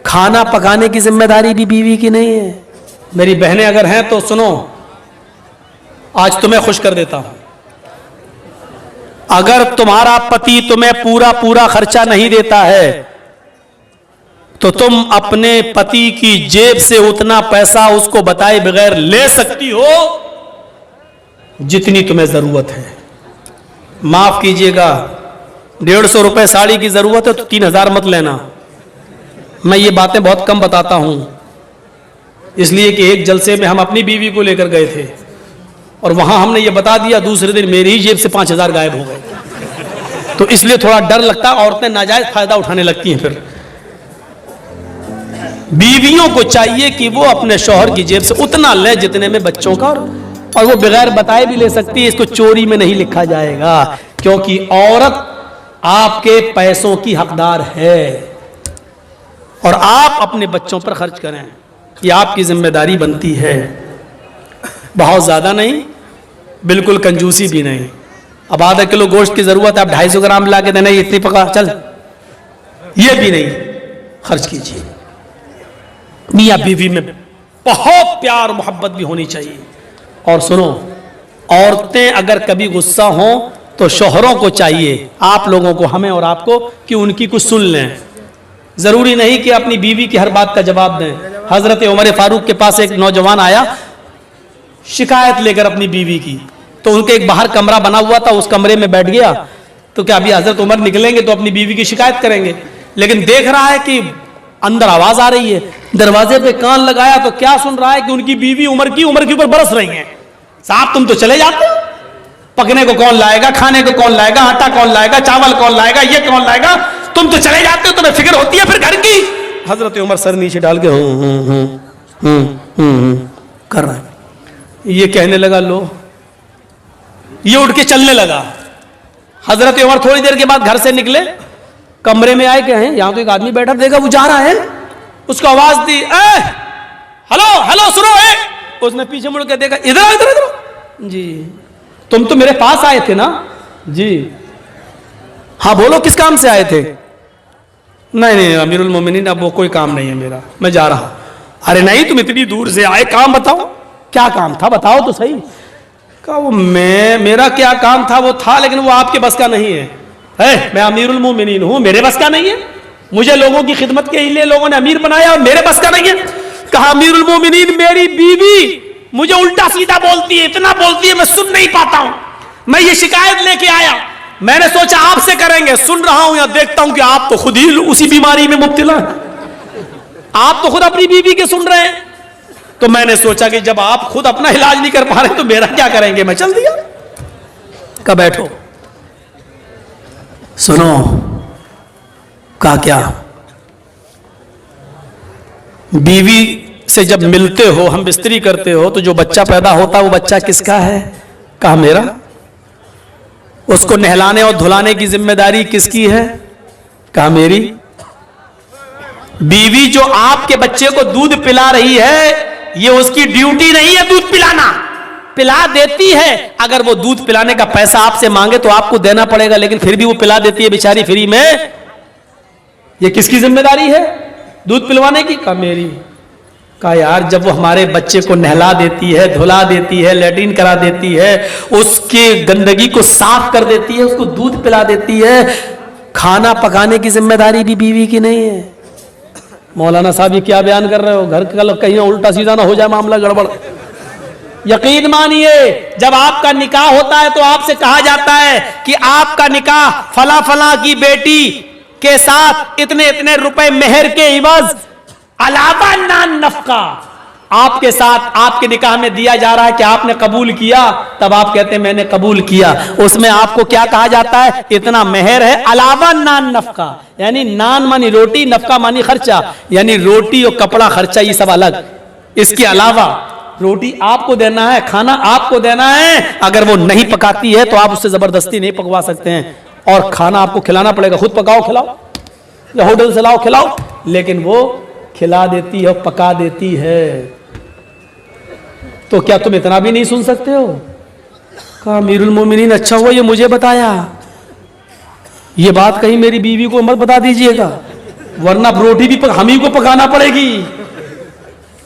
کھانا پکانے کی ذمہ داری بھی بیوی کی نہیں ہے؟ میری بہنیں اگر ہیں تو سنو، آج تمہیں خوش کر دیتا ہوں، اگر تمہارا پتی تمہیں پورا خرچہ نہیں دیتا ہے تو تم اپنے پتی کی جیب سے اتنا پیسہ اس کو بتائے بغیر لے سکتی ہو جتنی تمہیں ضرورت ہے۔ معاف کیجئے گا، 150 روپے ساڑی کی ضرورت ہے تو 3000 مت لینا۔ میں یہ باتیں بہت کم بتاتا ہوں، اس لیے کہ ایک جلسے میں ہم اپنی بیوی کو لے کر گئے تھے اور وہاں ہم نے یہ بتا دیا، دوسرے دن میری ہی جیب سے 5000 غائب ہو گئے، تو اس لیے تھوڑا ڈر لگتا ہے، عورتیں ناجائز فائدہ اٹھانے لگتی ہیں۔ پھر بیویوں کو چاہیے کہ وہ اپنے شوہر کی جیب سے اتنا لے جتنے میں بچوں کا، اور وہ بغیر بتائے بھی لے سکتی ہے، اس کو چوری میں نہیں لکھا جائے گا، کیونکہ عورت آپ کے پیسوں کی حقدار ہے، اور آپ اپنے بچوں پر خرچ کریں، یہ آپ کی ذمہ داری بنتی ہے۔ بہت زیادہ نہیں، بالکل کنجوسی بھی نہیں۔ اب آدھا کلو گوشت کی ضرورت ہے، آپ 250 گرام لا کے دینا، یہ اتنی پکا چل، یہ بھی نہیں خرچ کیجیے۔ میاں بیوی میں بہت پیار محبت بھی ہونی چاہیے۔ اور سنو، عورتیں اگر کبھی غصہ ہوں تو شوہروں کو چاہیے، آپ لوگوں کو، ہمیں اور آپ کو، کہ ان کی کچھ سن لیں۔ ضروری نہیں کہ اپنی بیوی کی ہر بات کا جواب دیں۔ حضرت عمر فاروق کے پاس ایک نوجوان آیا شکایت لے کر اپنی بیوی کی، تو ان کے ایک باہر کمرہ بنا ہوا تھا، اس کمرے میں بیٹھ گیا، تو کیا ابھی حضرت عمر نکلیں گے تو اپنی بیوی کی شکایت کریں گے، لیکن دیکھ رہا ہے کہ اندر آواز آ رہی ہے، دروازے پہ کان لگایا تو کیا سن رہا ہے کہ ان کی بیوی عمر کے اوپر برس رہی ہیں، صاحب تم تو چلے جاتے، پکنے کو کون لائے گا، کھانے کو کون لائے گا، آٹا کون لائے گا، چاول کون لائے گا، یہ کون لائے گا، تم تو چلے جاتے ہو، تمہیں فکر ہوتی ہے پھر گھر کی۔ حضرت عمر سر نیچے ڈال کے کر رہا ہے، یہ کہنے لگا لو، یہ اٹھ کے چلنے لگا۔ حضرت عمر تھوڑی دیر کے بعد گھر سے نکلے، کمرے میں آئے، کہ ہیں یہاں تو ایک آدمی بیٹھا، دیکھا وہ جا رہا ہے، اس کو آواز دی، اے ہلو سنو، اس نے پیچھے مڑ کے دیکھا، ادھر جی تم تو میرے پاس آئے تھے نا؟ جی ہاں بولو کس کام سے آئے تھے؟ نہیں امیر المومنین اب وہ کوئی کام نہیں ہے میرا، میں جا رہا ہوں۔ ارے نہیں تم اتنی دور سے آئے، کام بتاؤ، کیا کام تھا بتاؤ تو صحیح۔ کہا وہ میرا کیا کام تھا وہ تھا، لیکن وہ آپ کے بس کا نہیں ہے، میں امیر المومنین ہوں، میرے بس کا نہیں ہے، مجھے لوگوں کی خدمت کے لیے لوگوں نے امیر بنایا اور میرے بس کا نہیں ہے۔ کہا امیر المومنین میری بیوی مجھے الٹا سیدھا بولتی ہے، اتنا بولتی ہے میں سن نہیں پاتا ہوں، میں یہ شکایت لے کے آیا، میں نے سوچا آپ سے کریں گے، سن رہا ہوں یا دیکھتا ہوں کہ آپ تو خود ہی اسی بیماری میں مبتلا ہیں، آپ تو خود اپنی بیوی کے سن رہے ہیں، تو میں نے سوچا کہ جب آپ خود اپنا علاج نہیں کر پا رہے تو میرا کیا کریں گے، میں چل دیا۔ کہا بیٹھو، سنو، کہا کیا؟ بیوی سے جب ملتے ہو، ہم بستری کرتے ہو، تو جو بچہ پیدا ہوتا ہے وہ بچہ کس کا ہے؟ کہا میرا۔ اس کو نہلانے اور دھلانے کی ذمہ داری کس کی ہے؟ کہا میری۔ بیوی جو آپ کے بچے کو دودھ پلا رہی ہے، یہ اس کی ڈیوٹی نہیں ہے دودھ پلانا، پلا دیتی ہے، اگر وہ دودھ پلانے کا پیسہ آپ سے مانگے تو آپ کو دینا پڑے گا، لیکن پھر بھی وہ پلا دیتی ہے بیچاری فری میں، یہ کس کی ذمہ داری ہے دودھ پلوانے کی؟ کہا میری۔ کہا یار جب وہ ہمارے بچے کو نہلا دیتی ہے، دھلا دیتی ہے، لیٹرین کرا دیتی ہے، اس کے گندگی کو صاف کر دیتی ہے، اس کو دودھ پلا دیتی ہے، کھانا پکانے کی ذمہ داری بھی بیوی کی نہیں ہے؟ مولانا صاحب یہ کیا بیان کر رہے ہو؟ گھر کا کہیں الٹا سیدھا نہ ہو جائے معاملہ گڑبڑ۔ یقین مانیے جب آپ کا نکاح ہوتا ہے تو آپ سے کہا جاتا ہے کہ آپ کا نکاح فلاں فلاں کی بیٹی کے ساتھ اتنے روپے مہر کے عوض علاوہ نان نفقہ آپ کے ساتھ آپ کے نکاح میں دیا جا رہا ہے، کہ آپ نے قبول کیا، تب آپ کہتے ہیں میں نے قبول کیا، اس میں آپ کو کیا کہا جاتا ہے؟ اتنا مہر ہے علاوہ نان نفقہ، یعنی نان مانی روٹی، نفقہ مانی خرچہ، یعنی روٹی اور کپڑا خرچہ یہ سب الگ، اس کے علاوہ روٹی آپ کو دینا ہے، کھانا آپ کو دینا ہے، اگر وہ نہیں پکاتی ہے تو آپ اس سے زبردستی نہیں پکوا سکتے ہیں، اور کھانا آپ کو کھلانا پڑے گا، خود پکاؤ کھلاؤ یا ہوٹل سے لاؤ کھلاؤ، لیکن وہ کھلا دیتی ہے اور پکا دیتی ہے۔ تو کیا تم اتنا بھی نہیں سن سکتے ہو؟ کہا امیر المومنین اچھا ہوا یہ مجھے بتایا، یہ بات کہیں میری بیوی کو مت بتا دیجئے گا، वरना रोटी भी हम ही को पकाना पड़ेगी।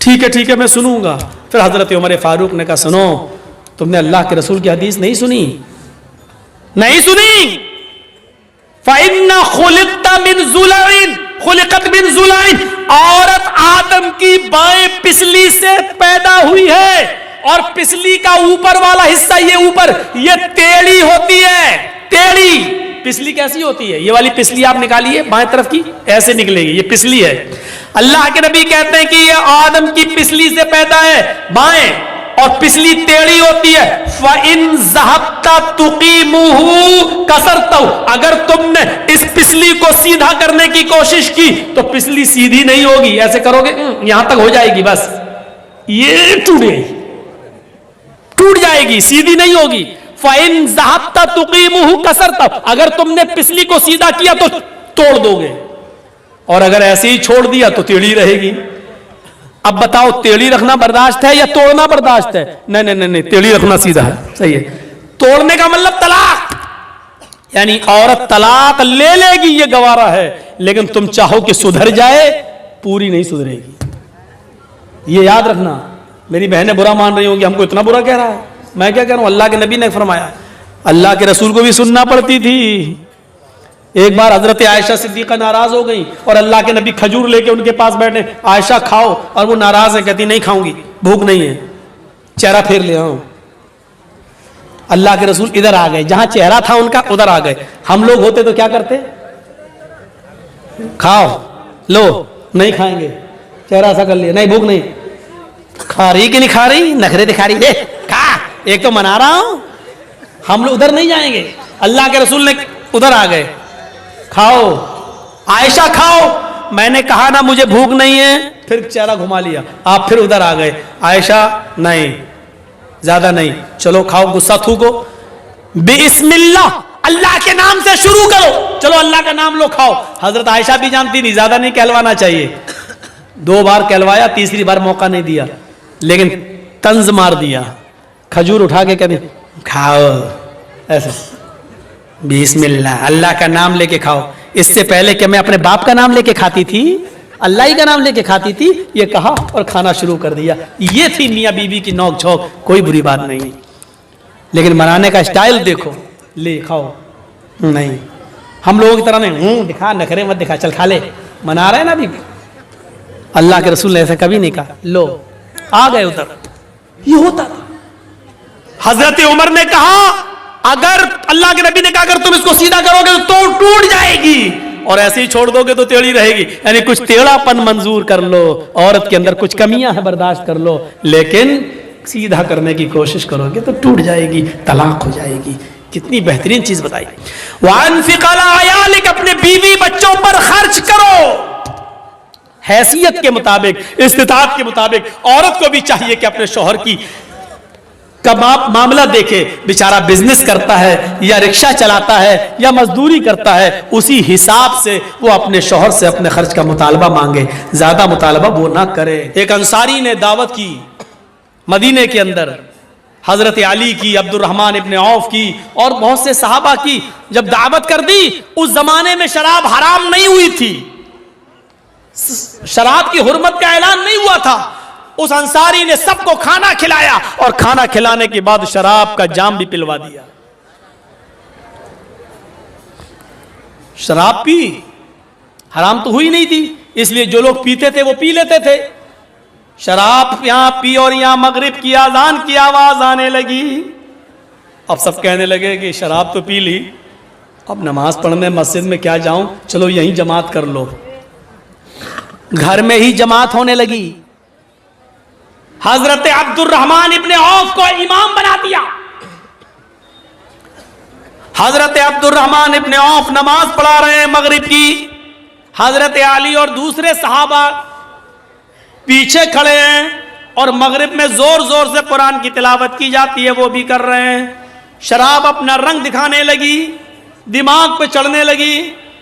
ठीक है मैं सुनूंगा। फिर हजरत उमर फारूक ने कहा सुनो, तुमने अल्लाह के रसूल की हदीस नहीं सुनी? नहीं सुनी? फ़इन्ना खुलिक़्ता मिन ज़ुलाइन, खुलिक़त मिन ज़ुलाइन, औरत आदम की बाएं पिसली से पैदा हुई है, और पिसली का ऊपर वाला हिस्सा, ये ऊपर, ये टेढ़ी होती है। टेढ़ी पिसली कैसी होती है? ये वाली पिसली आप निकालिए बाएं तरफ की, ऐसे निकलेगी, ये पिसली है। अल्लाह के नबी कहते हैं कि ये आदम की पिसली से पैदा है बाएं, और पिसली टेढ़ी होती है। फ़इन ज़हब्ता तुक़ीमुहु कसरतहु, अगर तुमने इस पिसली को सीधा करने की कोशिश की तो पिसली सीधी नहीं होगी। ऐसे करोगे यहां तक हो जाएगी, बस ये टूट जाएगी, सीधी नहीं होगी। फ़इन ज़हब्ता तुक़ीमुहु कसरतहु, अगर तुमने पिसली को सीधा किया तो तोड़ दोगे, और अगर ऐसे ही छोड़ दिया तो टेढ़ी रहेगी। अब बताओ, टेढ़ी रखना बर्दाश्त है या तोड़ना बर्दाश्त है? नहीं, टेढ़ी रखना सीधा है, सही है। तोड़ने का मतलब तलाक, यानी औरत तलाक ले लेगी, ये गवारा है, लेकिन तुम चाहो कि सुधर जाए, पूरी नहीं सुधरेगी। ये याद रखना। मेरी बहनें बुरा मान रही होंगी, हमको इतना बुरा कह रहा है। मैं क्या कह रहा हूं? अल्लाह के नबी ने फरमाया, अल्लाह के रसूल को भी सुनना पड़ती थी। एक बार हजरत आयशा सिद्दीका नाराज हो गई और अल्लाह के नबी खजूर लेके उनके पास बैठे, आयशा खाओ, और वो नाराज है, कहती नहीं खाऊंगी, भूख नहीं है, चेहरा फेर ले आओ। अल्लाह के रसूल इधर आ गए, जहां चेहरा था उनका उधर आ गए। हम लोग होते तो क्या करते? खाओ, लो, नहीं खाएंगे, चेहरा ऐसा कर लिया, नहीं भूख नहीं। खा रही कि नहीं खा रही? नखरे दिखा रही, दे खा, एक तो मना रहा हूं। हम लोग उधर नहीं जाएंगे। अल्लाह के रसूल ने उधर आ गए, खाओ आयशा खाओ। मैंने कहा ना मुझे भूख नहीं है, फिर चेहरा घुमा लिया। आप फिर उधर आ गए, आयशा नहीं, ज्यादा नहीं, चलो खाओ, गुस्सा थूको, बिस्मिल्लाह, अल्लाह के नाम से शुरू करो, चलो अल्लाह का नाम लो, खाओ। हजरत आयशा भी जानती थी ज्यादा नहीं कहलवाना चाहिए। 2 बार कहलवाया, तीसरी बार मौका नहीं दिया, लेकिन तंज मार दिया। खजूर उठा के कहते खाओ, ऐसे बिस्मिल्लाह, अल्लाह का नाम लेके खाओ। इससे पहले कि मैं अपने बाप का नाम लेके खाती थी, अल्लाह ही का नाम लेके खाती थी, ये कहा और खाना शुरू कर दिया। ये थी मियाँ बीवी की नोक झोंक, कोई बुरी बात नहीं। लेकिन मनाने का स्टाइल देखो, ले खाओ, नहीं, हम लोगों की तरह नहीं, दिखा, नखरे मत दिखा, चल खा ले, मना रहे ना अभी। अल्लाह के रसूल ने ऐसा कभी नहीं कहा, लो आ गए उधर। ये होता था। हजरत उमर ने कहा, अगर अल्लाह के नबी ने कहा अगर तुम इसको सीधा करोगे तो टूट जाएगी, और ऐसे ही छोड़ दोगे तो टेढ़ी रहेगी। यानी कुछ टेढ़ापन मंजूर कर लो, औरत के अंदर कुछ कमियां हैं बर्दाश्त कर लो, लेकिन सीधा करने की कोशिश करोगे तो टूट जाएगी, तलाक हो जाएगी। कितनी बेहतरीन चीज बताई। वानफिक अला अयालिक, अपने बीवी बच्चों पर खर्च करो, हैसियत के मुताबिक, इस्तिताअत के मुताबिक। औरत को भी चाहिए कि अपने शौहर की मामला देखे, बेचारा बिजनेस करता है या रिक्शा चलाता है या मजदूरी करता है, उसी हिसाब से वो अपने शौहर से अपने खर्च का मुतालबा मांगे, ज्यादा मुतालबा वो ना करे। एक अंसारी ने दावत की मदीने के अंदर, हजरत अली की, अब्दुर्रहमान इब्ने औफ की और बहुत से सहाबा की। जब दावत कर दी, उस जमाने में शराब हराम नहीं हुई थी, शराब की हुर्मत का ऐलान नहीं हुआ था। उस अंसारी ने सबको खाना खिलाया, और खाना खिलाने के बाद शराब का जाम भी पिलवा दिया। शराब पी, हराम तो हुई नहीं थी, इसलिए जो लोग पीते थे वो पी लेते थे। शराब यहां पी और यहां मगरिब की आजान की आवाज आने लगी। अब सब कहने लगे कि शराब तो पी ली, अब नमाज पढ़ने मस्जिद में क्या जाऊं, चलो यहीं जमात कर लो। घर में ही जमात होने लगी। हजरत अब्दुर्रहमान इब्ने औफ को इमाम बना दिया। हजरत अब्दुर्रहमान इब्ने औफ नमाज पढ़ा रहे हैं मगरिब की, हजरत अली और दूसरे सहाबा पीछे खड़े हैं, और मगरिब में जोर जोर से कुरान की तिलावत की जाती है, वो भी कर रहे हैं। शराब अपना रंग दिखाने लगी, दिमाग पे चढ़ने लगी,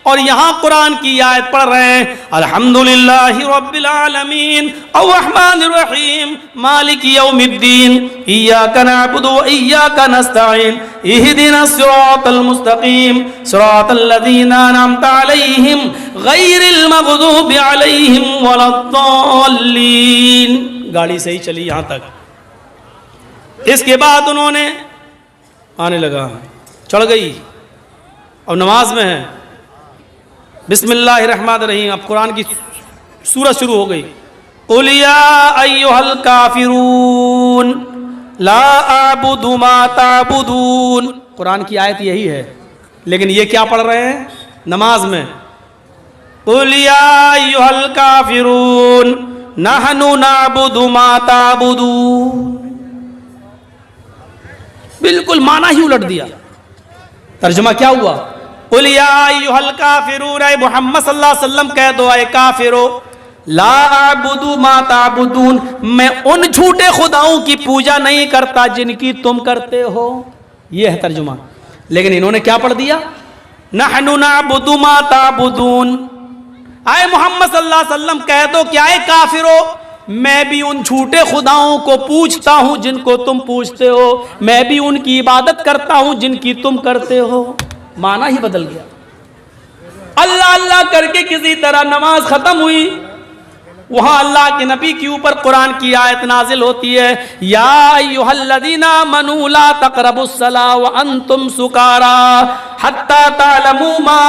اور یہاں قرآن کی آیت پڑھ رہے ہیں الحمدللہ رب العالمین الرحمن الرحیم مالک یوم الدین ایاک نعبد و ایاک نستعین اہدنا الصراط المستقیم صراط الذین انعمت علیہم غیر المغضوب علیہم ولا الضالین. گاڑی صحیح چلی یہاں تک. اس کے بعد انہوں نے آنے لگا چڑھ گئی اور نماز میں ہے. بسم اللہ الرحمن الرحیم. اب قرآن کی سورت شروع ہو گئی. قُلْ يَا أَيُّهَا الْكَافِرُونَ لَا أَعْبُدُ مَا تَعْبُدُونَ. قرآن کی آیت یہی ہے لیکن یہ کیا پڑھ رہے ہیں نماز میں؟ قُلْ يَا أَيُّهَا الْكَافِرُونَ نَحْنُ نَعْبُدُ مَا تَعْبُدُونَ. بالکل معنی ہی الٹ دیا. ترجمہ کیا ہوا؟ قُلْ يَا أَيُّهَا الْكَافِرُونَ. اے محمد صلی اللہ علیہ وسلم کہہ دو اے کافرو لا اعبد ما تعبدون. میں ان جھوٹے خداؤں کی پوجا نہیں کرتا جن کی تم کرتے ہو. یہ ہے ترجمہ. لیکن انہوں نے کیا پڑھ دیا نحن نعبد ما تعبدون. اے محمد صلی اللہ علیہ وسلم کہہ دو کہ اے کافرو میں بھی ان جھوٹے خداؤں کو پوجتا ہوں جن کو تم پوجتے ہو. میں بھی ان کی عبادت کرتا ہوں جن کی تم کرتے ہو. معنی ہی بدل گیا. اللہ اللہ کر کے کسی طرح نماز ختم ہوئی. وہاں اللہ کے نبی کے اوپر قرآن کی آیت نازل ہوتی ہے یا ایھا الذین آمنوا لا تقربوا الصلاۃ وانتم سکارى حتى تعلموا ما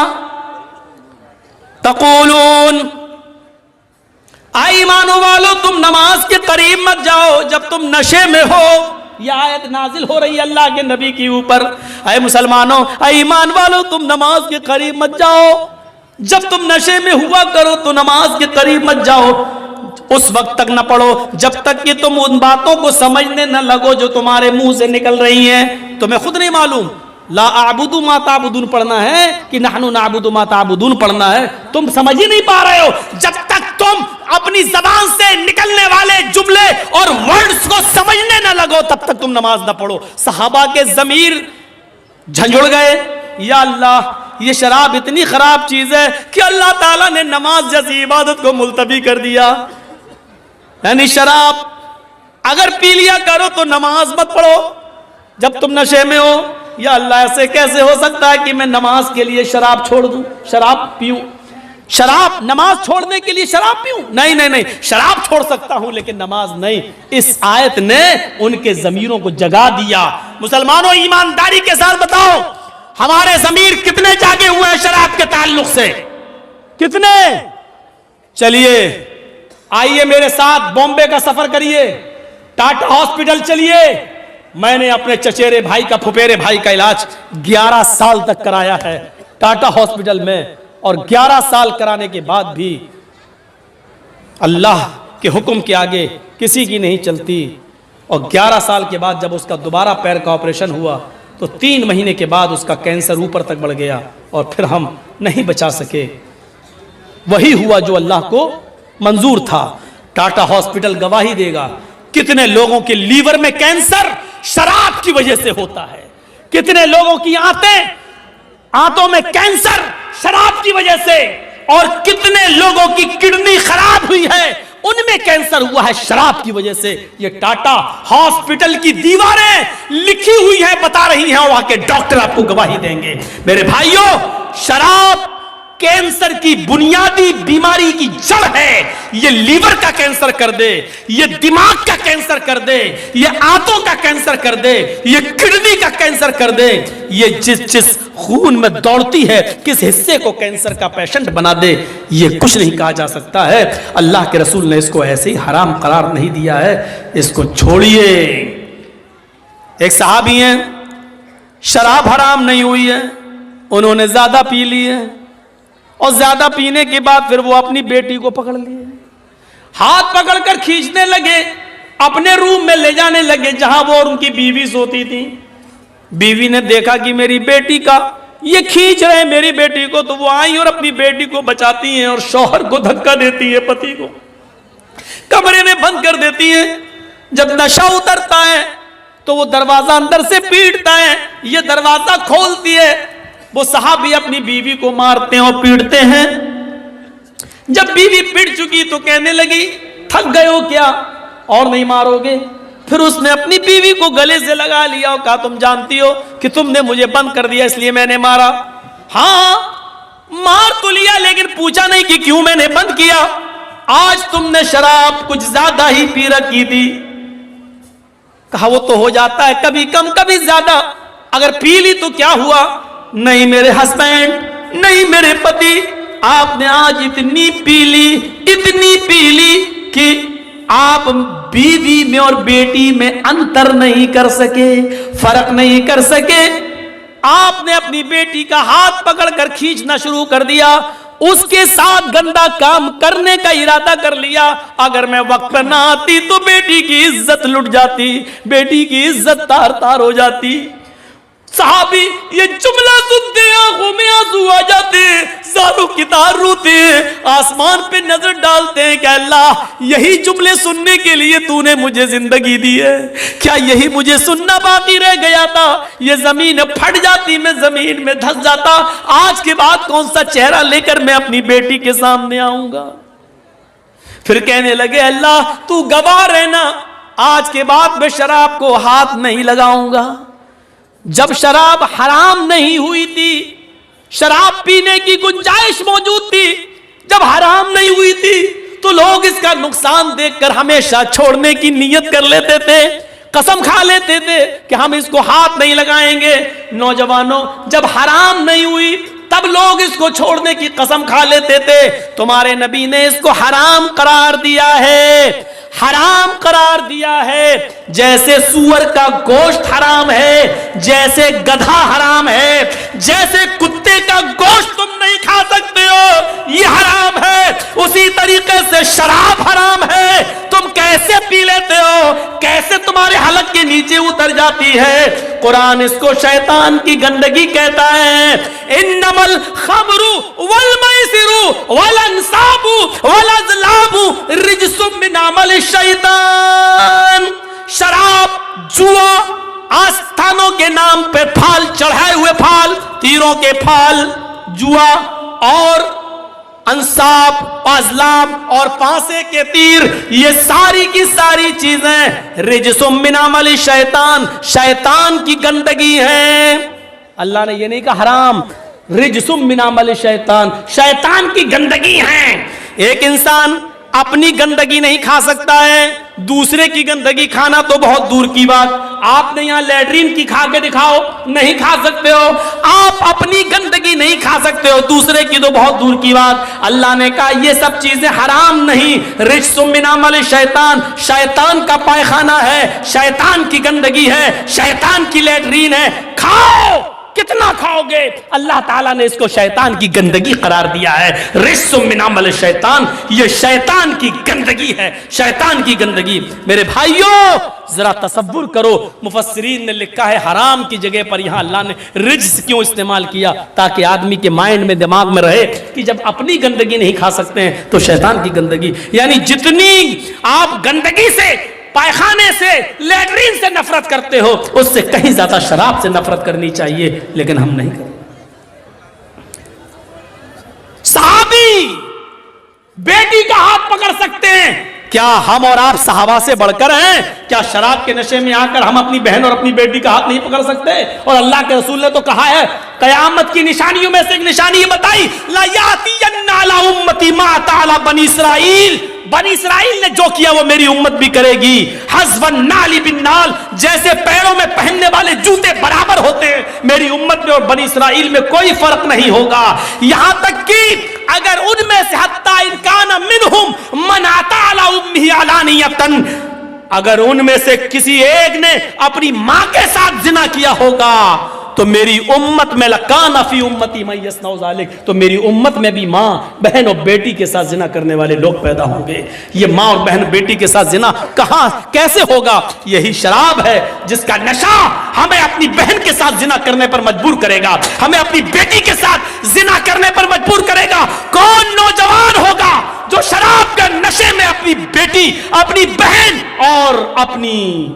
تقولون. اے ایمان والو تم نماز کے قریب مت جاؤ جب تم نشے میں ہو. یہ آیت نازل ہو رہی ہے اللہ کے نبی کے اوپر. اے مسلمانوں اے ایمان والو تم نماز کے قریب مت جاؤ جب تم نشے میں ہوا کرو تو نماز کے قریب مت جاؤ. اس وقت تک نہ پڑھو جب تک کہ تم ان باتوں کو سمجھنے نہ لگو جو تمہارے منہ سے نکل رہی ہیں. تمہیں خود نہیں معلوم لا اعبد ما تعبدون پڑھنا ہے کہ نحن نعبد ما تعبدون پڑھنا ہے. تم سمجھ ہی نہیں پا رہے ہو. جب تک تم اپنی زبان سے نکلنے والے جملے اور ورڈز کو سمجھنے نہ لگو تب تک تم نماز نہ پڑھو. صحابہ کے ضمیر جھنجھڑ گئے. یا اللہ یہ شراب اتنی خراب چیز ہے کہ اللہ تعالیٰ نے نماز جیسی عبادت کو ملتوی کر دیا. یعنی شراب اگر پی لیا کرو تو نماز مت پڑھو جب تم نشے میں ہو. یا اللہ ایسے کیسے ہو سکتا ہے کہ میں نماز کے لیے شراب چھوڑ دوں شراب پیوں. شراب نماز چھوڑنے کے لیے شراب پیوں؟ نہیں نہیں نہیں. شراب چھوڑ سکتا ہوں لیکن نماز نہیں. اس آیت نے ان کے ضمیروں کو جگا دیا. مسلمانوں ایمانداری کے ساتھ بتاؤ ہمارے ضمیر کتنے جاگے ہوئے ہیں شراب کے تعلق سے؟ کتنے؟ چلیے آئیے میرے ساتھ بامبے کا سفر کریے. ٹاٹا ہاسپٹل چلیے. میں نے اپنے چچیرے بھائی کا پھپھیرے بھائی کا علاج 11 سال تک کرایا ہے ٹاٹا ہاسپٹل میں. اور 11 سال کرانے کے بعد بھی اللہ کے حکم کے آگے کسی کی نہیں چلتی. اور 11 سال کے بعد جب اس کا دوبارہ پیر کا آپریشن ہوا تو 3 مہینے کے بعد اس کا کینسر اوپر تک بڑھ گیا اور پھر ہم نہیں بچا سکے. وہی ہوا جو اللہ کو منظور تھا. ٹاٹا ہاسپٹل گواہی دے گا کتنے لوگوں کے لیور میں کینسر شراب کی وجہ سے ہوتا ہے. کتنے لوگوں کی آنتوں میں کینسر شراب کی وجہ سے. اور کتنے لوگوں کی کڈنی خراب ہوئی ہے ان میں کینسر ہوا ہے شراب کی وجہ سے. یہ ٹاٹا ہاسپٹل کی دیواریں لکھی ہوئی ہیں بتا رہی ہیں. وہاں کے ڈاکٹر آپ کو گواہی دیں گے. میرے بھائیوں شراب کینسر کی بنیادی بیماری کی جڑ ہے. یہ لیور کا کینسر کر دے, یہ دماغ کا کینسر کر دے, یہ آنتوں کا کینسر کر دے, یہ کڈنی کا کینسر کر دے. یہ جس خون میں دوڑتی ہے کس حصے کو کینسر کا پیشنٹ بنا دے یہ کچھ نہیں کہا جا سکتا ہے. اللہ کے رسول نے اس کو ایسے ہی حرام قرار نہیں دیا ہے. اس کو چھوڑیے. ایک صحابی ہیں شراب حرام نہیں ہوئی ہے, انہوں نے زیادہ پی لی ہے اور زیادہ پینے کے بعد پھر وہ اپنی بیٹی کو پکڑ لیے, ہاتھ پکڑ کر کھینچنے لگے, اپنے روم میں لے جانے لگے جہاں وہ اور ان کی بیوی سوتی تھی. بیوی نے دیکھا کہ میری بیٹی کا یہ کھینچ رہے ہیں میری بیٹی کو, تو وہ آئی اور اپنی بیٹی کو بچاتی ہیں اور شوہر کو دھکا دیتی ہے, پتی کو کمرے میں بند کر دیتی ہیں. جب نشہ اترتا ہے تو وہ دروازہ اندر سے پیٹتا ہے, یہ دروازہ کھولتی ہے وہ सहाबी अपनी बीवी को मारते हैं और पीटते हैं। जब बीवी पीट चुकी तो कहने लगी थक गए हो क्या, और नहीं मारोगे? फिर उसने अपनी बीवी को गले से लगा लिया और कहा तुम जानती हो कि तुमने मुझे बंद कर दिया इसलिए मैंने मारा। हाँ मार तो लिया, लेकिन पूछा नहीं कि क्यों मैंने बंद किया। आज तुमने शराब कुछ ज्यादा ही पी रखी थी। कहा वो तो हो जाता है कभी कम कभी ज्यादा, अगर पी ली तो क्या हुआ? नहीं मेरे हस्बैंड, नहीं मेरे पति, आपने आज इतनी पी ली कि आप बीवी में और बेटी में अंतर नहीं कर सके, फर्क नहीं कर सके। आपने अपनी बेटी का हाथ पकड़कर खींचना शुरू कर दिया, उसके साथ गंदा काम करने का इरादा कर लिया। अगर मैं वक्त पर ना आती तो बेटी की इज्जत लुट जाती, बेटी की इज्जत तार तार हो जाती। साहबी ये जुमला सुनते आंखों में आंसू आ जाते हैं, ज़ारों की तार रोते हैं, आसमान पे नजर डालते हैं कि अल्लाह यही जुमले सुनने के लिए तूने मुझे जिंदगी दी है, क्या यही मुझे सुनना बाकी रह गया था? ये जमीन फट जाती, मैं जमीन में धंस जाता, आज के बाद कौन सा चेहरा लेकर मैं अपनी बेटी के सामने आऊंगा? फिर कहने लगे अल्लाह तू गवाह रहना, आज के बाद मैं शराब को हाथ नहीं लगाऊंगा। जब शराब हराम नहीं हुई थी, शराब पीने की गुंजाइश मौजूद थी, जब हराम नहीं हुई थी तो लोग इसका नुकसान देखकर हमेशा छोड़ने की नियत कर लेते थे, कसम खा लेते थे कि हम इसको हाथ नहीं लगाएंगे। नौजवानों जब हराम नहीं हुई तब लोग इसको छोड़ने की कसम खा लेते थे। तुम्हारे नबी ने इसको हराम करार दिया है, हराम करार दिया है। जैसे सूअर का गोश्त हराम है, जैसे गधा हराम है, जैसे कुत्ते का गोश्त तुम नहीं खा सकते हो, ये हराम है, उसी तरीके से शराब हराम है। तुम कैसे पी लेते हो, कैसे तुम्हारे हलक के नीचे उतर जाती है? कुरान इसको शैतान की गंदगी कहता है। इन्नमल खमरु वल मैसिरु वल अंसाबु वल अज़लामु रिज्सुम मिन अमल शैतान। शराब, जुआ, आस्थानों के नाम पे फाल चढ़ाए हुए फाल, तीरों के फाल, जुआ और अंसाब, अज़लाम और पांसे के तीर, ये सारी की सारी चीजें रिज्सुम मिन अमल शैतान, शैतान की गंदगी है। अल्लाह ने ये नहीं कहा हराम, रिज्सुम मिन अमल शैतान, शैतान की गंदगी है। एक इंसान अपनी गंदगी नहीं खा सकता है, दूसरे की गंदगी खाना तो बहुत दूर की बात। आपने यहां लैट्रिन की खा के दिखाओ, नहीं खा सकते हो। आप अपनी गंदगी नहीं खा सकते हो, दूसरे की तो बहुत दूर की बात। अल्लाह ने कहा ये सब चीजें हराम नहीं, रिज्सुम मिन अमल शैतान, शैतान का पायखाना है, शैतान की गंदगी है, शैतान की लैट्रिन है। खाओ, कितना खाओगे? अल्लाह ताला ने इसको शैतान की गंदगी करार दिया है। रिज्सुम मिन अमल शैतान, ये शैतान की गंदगी है, शैतान की गंदगी। मेरे भाइयों जरा तसव्वुर करो, मुफस्सिरीन ने लिखा है हराम की जगह पर यहां अल्लाह ने रिज्स क्यों इस्तेमाल किया, ताकि आदमी के माइंड में, दिमाग में रहे कि जब अपनी गंदगी नहीं खा सकते हैं तो शैतान की गंदगी। यानी जितनी आप गंदगी से, पायखाने से, लैट्रिन से नफरत करते हो, उससे कहीं ज्यादा शराब से नफरत करनी चाहिए, लेकिन हम नहीं करते। सहाबी बेटी का हाथ पकड़ सकते हैं, क्या हम और आप सहाबा से बढ़कर हैं? क्या शराब के नशे में आकर हम अपनी बहन और अपनी बेटी का हाथ नहीं पकड़ सकते? और अल्लाह के रसूल ने तो कहा है, कयामत की निशानियों में से एक निशानी बताई, ला यातियन्ना अला उम्मती मा अता अला बनी इसराइल, बनी इसराइल ने जो किया वो मेरी उम्मत भी करेगी। हज़वन नाली बिन नाल, जैसे पैरों में पहनने वाले जूते बराबर होते हैं, मेरी उम्मत में और बनी इसराइल में कोई फर्क नहीं होगा। यहां तक कि अगर उनमें से हत्ता इन कान मिनहुम मन अता अला उम्मिही अलानियतन, अगर उनमें से किसी एक ने अपनी मां के साथ जिना किया होगा तो मेरी उम्मत में लकाना फी उम्मती मन यसनउ ज़ालिक, तो मेरी उम्मत में भी मां, बहन और बेटी के साथ जिना करने वाले लोग पैदा होंगे। ये मां और बहन बेटी के साथ जिना कहां कैसे होगा? यही शराब है जिसका नशा हमें अपनी बहन के साथ जिना करने पर मजबूर करेगा, हमें अपनी बेटी के साथ जिना करने पर मजबूर करेगा। कौन नौजवान होगा जो शराब के नशे में अपनी बेटी, अपनी बहन और अपनी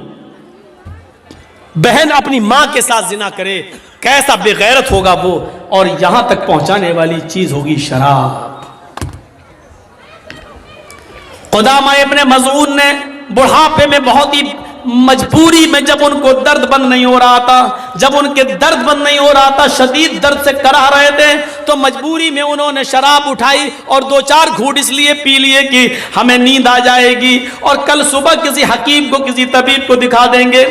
मां के साथ जिना करे? कैसा बेगैरत होगा वो, और यहां तक पहुंचाने वाली चीज होगी शराब। खुदामा इब्ने मज़ऊन ने बुढ़ापे में बहुत ही मजबूरी में, जब उनको दर्द बंद नहीं हो रहा था, जब उनके दर्द बंद नहीं हो रहा था, शदीद दर्द से कराह रहे थे, तो मजबूरी में उन्होंने शराब उठाई और 2-4 घूंट इसलिए पी लिए कि हमें नींद आ जाएगी और कल सुबह किसी हकीम को, किसी तबीब को दिखा देंगे।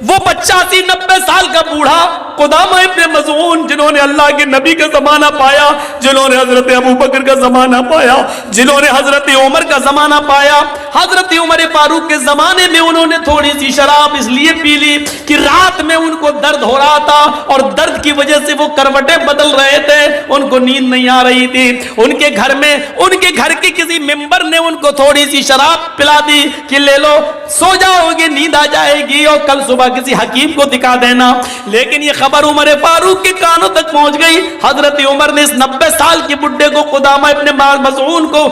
वो 85-90 साल का बूढ़ा खुदामा इब्ने मज़ऊन, जिन्होंने अल्लाह के नबी का जमाना पाया, जिन्होंने हजरत अबू बकर का जमाना पाया, जिन्होंने हजरत उमर का जमाना पाया, हजरत उमर फारूक के जमाने में उन्होंने थोड़ी सी शराब इसलिए पी ली कि रात में उनको दर्द हो रहा था और दर्द की वजह से वो करवटें बदल रहे थे, उनको नींद नहीं आ रही थी। उनके घर में, उनके घर के किसी मेंबर ने उनको थोड़ी सी शराब पिला दी कि ले लो, सो जाओगे, नींद आ जाएगी और कल सुबह किसी हकीम को दिखा देना। लेकिन ये खबर उमर फारूक के कानों तक पहुंच गई। हजरत उमर ने इस 90 साल के बुड्ढे को, खुदामा इब्ने मज़ऊन को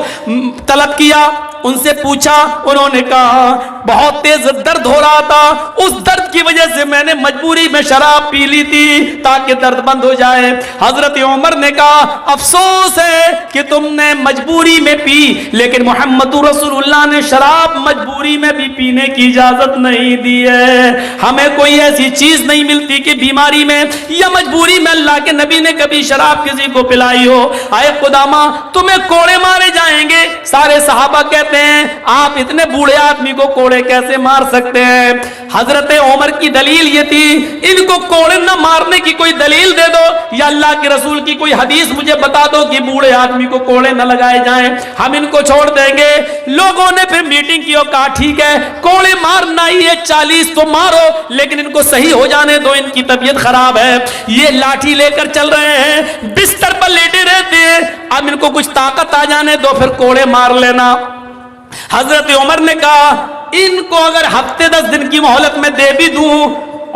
तलब किया, उनसे पूछा। उन्होंने कहा बहुत तेज दर्द हो रहा था, उस दर्द की वजह से मैंने मजबूरी में शराब पी ली थी ताकि दर्द बंद हो जाए। हजरत उमर ने कहा अफसोस है कि तुमने मजबूरी में पी, लेकिन मोहम्मद रसूलुल्लाह ने शराब मजबूरी में भी पीने की इजाजत नहीं दी है। हमें कोई ऐसी चीज नहीं मिलती कि बीमारी में या मजबूरी में अल्लाह के नबी ने कभी शराब किसी को पिलाई हो। आए खुदामा तुम्हें कोड़े मारे जाएंगे। सारे सहाबा कहते हैं आप इतने बूढ़े आदमी को कोड़े कैसे मार सकते हैं? हजरत उमर की दलील ये थी, इनको कोड़े न मारने की कोई दलील दे दो या अल्लाह के रसूल की कोई हदीस मुझे बता दो कि बूढ़े आदमी को कोड़े न लगाए जाएं, हम इनको छोड़ देंगे। लोगों ने फिर मीटिंग की और कहा ठीक है कोड़े मारना ही है, 40 तो मारो, लेकिन इनको सही हो जाने दो, इनकी तबीयत खराब है, ये लाठी लेकर चल रहे हैं, बिस्तर पर लेटे रहते हैं, अब इनको कुछ ताकत आ जाने दो, फिर कोड़े मार लेना। हजरत उमर ने कहा इनको अगर हफ्ते 10 दिन की मोहलत में दे भी दूं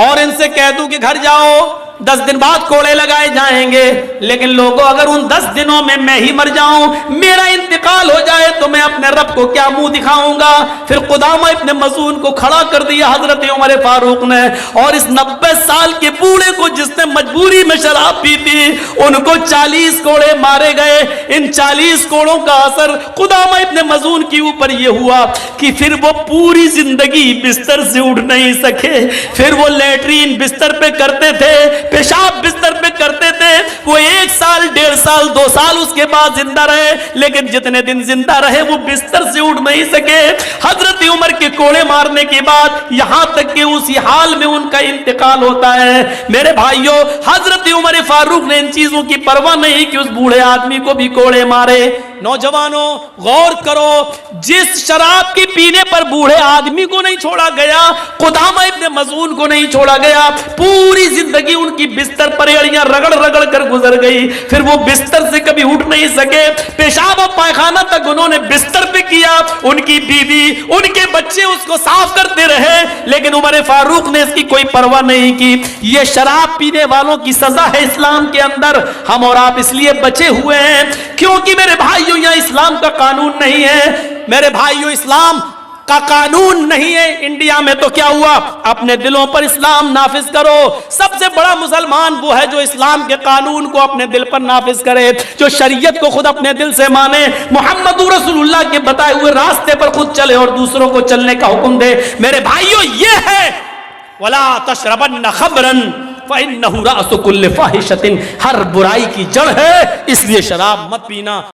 और इनसे कह दूं कि घर जाओ, 10 दिन बाद कोड़े लगाए जाएंगे, लेकिन लोगों अगर उन 10 दिनों में मैं ही मर जाऊं, मेरा इंतकाल हो जाए, तो मैं अपने रब को क्या मुंह दिखाऊंगा? फिर खुदामा इब्ने मज़ऊन को खड़ा कर दिया हजरत उमर फारूक ने, और इस 90 साल के बूढ़े को जिसने मजबूरी में शराब पी थी, उनको 40 कोड़े मारे गए। इन 40 कोड़ों का असर खुदामा इब्ने मज़ऊन के ऊपर यह हुआ कि फिर वो पूरी जिंदगी बिस्तर से उठ नहीं सके। फिर वो लेटरीन बिस्तर पे करते थे, पेशाब बिस्तर पे करते थे। वो 1 साल, 1.5 साल, 2 साल उसके बाद जिंदा रहे, लेकिन जितने दिन जिंदा रहे वो बिस्तर से उठ नहीं सके। हजरत उमर के कोड़े मारने के बाद यहां तक कि उसी हाल में उनका इंतकाल होता है। मेरे भाइयों, हजरत उमर फारूक ने इन चीजों की परवाह नहीं कि उस बूढ़े आदमी को भी कोड़े मारे। नौजवानों गौर करो, जिस शराब के पीने पर बूढ़े आदमी को नहीं छोड़ा गया, खुदामा इब्ने मज़ऊन को नहीं छोड़ा गया, पूरी जिंदगी उनकी बिस्तर पर एड़ियां रगड़ रगड़ कर गुजर गई। फिर वो बिस्तर से कभी उठ नहीं सके, पेशाब और पायखाना तक उन्होंने बिस्तर पे किया, उनकी बीवी, उनके बच्चे उसको साफ करते रहे, लेकिन उमर फारूक ने इसकी कोई परवाह नहीं की। ये शराब पीने वालों की सजा है इस्लाम के अंदर। हम और आप इसलिए बचे हुए हैं क्योंकि मेरे भाइयों यहाँ इस्लाम का कानून नहीं है। मेरे भाइयों, इस्लाम का कानून नहीं है इंडिया में, तो क्या हुआ? अपने दिलों पर इस्लाम नाफिज करो। सबसे बड़ा मुसलमान वो है जो इस्लाम के कानून को अपने दिल पर नाफिज करे, जो शरीयत को खुद अपने दिल से माने, मोहम्मद रसूलुल्लाह के बताए हुए रास्ते पर खुद चले और दूसरों को चलने का हुक्म दे। मेरे भाइयों, ये है वला तशरबन्न खमरन फइन्नहु रासु कुल्लि फाहिशतिन, हर बुराई की जड़ है, इसलिए शराब मत पीना।